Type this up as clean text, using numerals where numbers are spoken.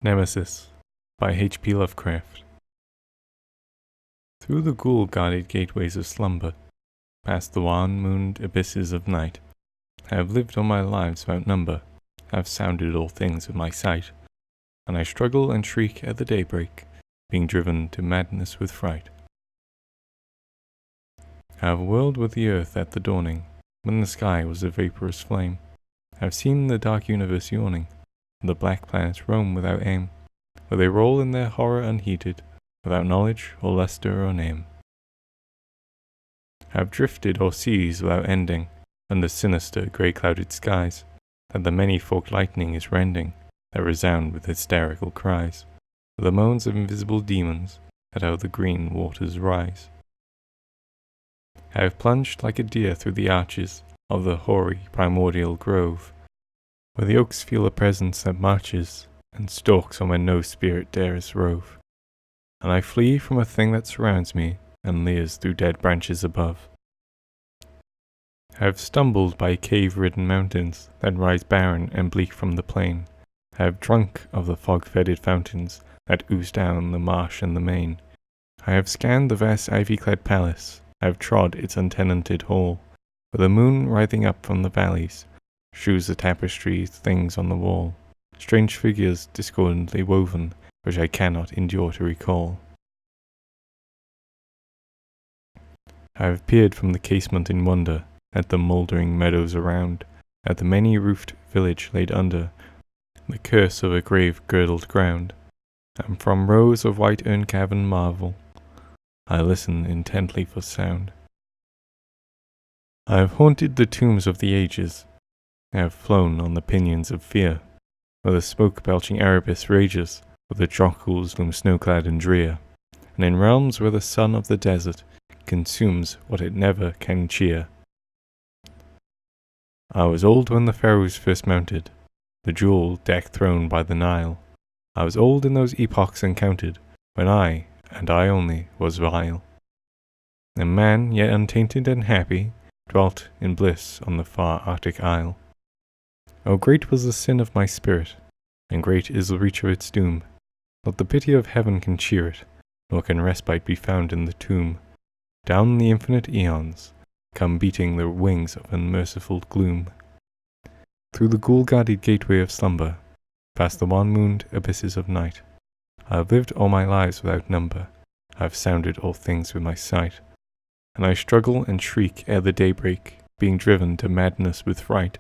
Nemesis by H.P. Lovecraft. Through the ghoul-guarded gateways of slumber, past the wan-mooned abysses of night, I have lived all my lives without number, have sounded all things with my sight, and I struggle and shriek at the daybreak, being driven to madness with fright. I have whirled with the earth at the dawning, when the sky was a vaporous flame. I have seen the dark universe yawning, and the black planets roam without aim, where they roll in their horror unheeded, without knowledge or lustre or name. I have drifted o'er seas without ending, under sinister grey-clouded skies, that the many-forked lightning is rending, that resound with hysterical cries, with the moans of invisible demons, that out of the green waters rise. I have plunged like a deer through the arches of the hoary primordial grove, where the oaks feel a presence that marches, and stalks on where no spirit dares rove. And I flee from a thing that surrounds me, and leers through dead branches above. I have stumbled by cave-ridden mountains, that rise barren and bleak from the plain. I have drunk of the fog-fetid fountains, that ooze down the marsh and the main. I have scanned the vast ivy-clad palace, I have trod its untenanted hall, where the moon writhing up from the valleys, shews the tapestry things on the wall, strange figures discordantly woven, which I cannot endure to recall. I have peered from the casement in wonder, at the mouldering meadows around, at the many-roofed village laid under the curse of a grave-girdled ground, and from rows of white urn-cavern marvel, I listen intently for sound. I have haunted the tombs of the ages, I have flown on the pinions of fear, where the smoke-belching Erebus rages, where the jocules loom snow-clad and drear, and in realms where the sun of the desert consumes what it never can cheer. I was old when the pharaohs first mounted the jewel-decked throne by the Nile. I was old in those epochs encountered, when I, and I only, was vile. And man, yet untainted and happy, dwelt in bliss on the far Arctic isle. Oh, great was the sin of my spirit, and great is the reach of its doom. Not the pity of heaven can cheer it, nor can respite be found in the tomb. Down the infinite eons come beating the wings of unmerciful gloom. Through the ghoul-guarded gateway of slumber, past the wan-mooned abysses of night, I have lived all my lives without number, I have sounded all things with my sight, and I struggle and shriek ere the daybreak, being driven to madness with fright.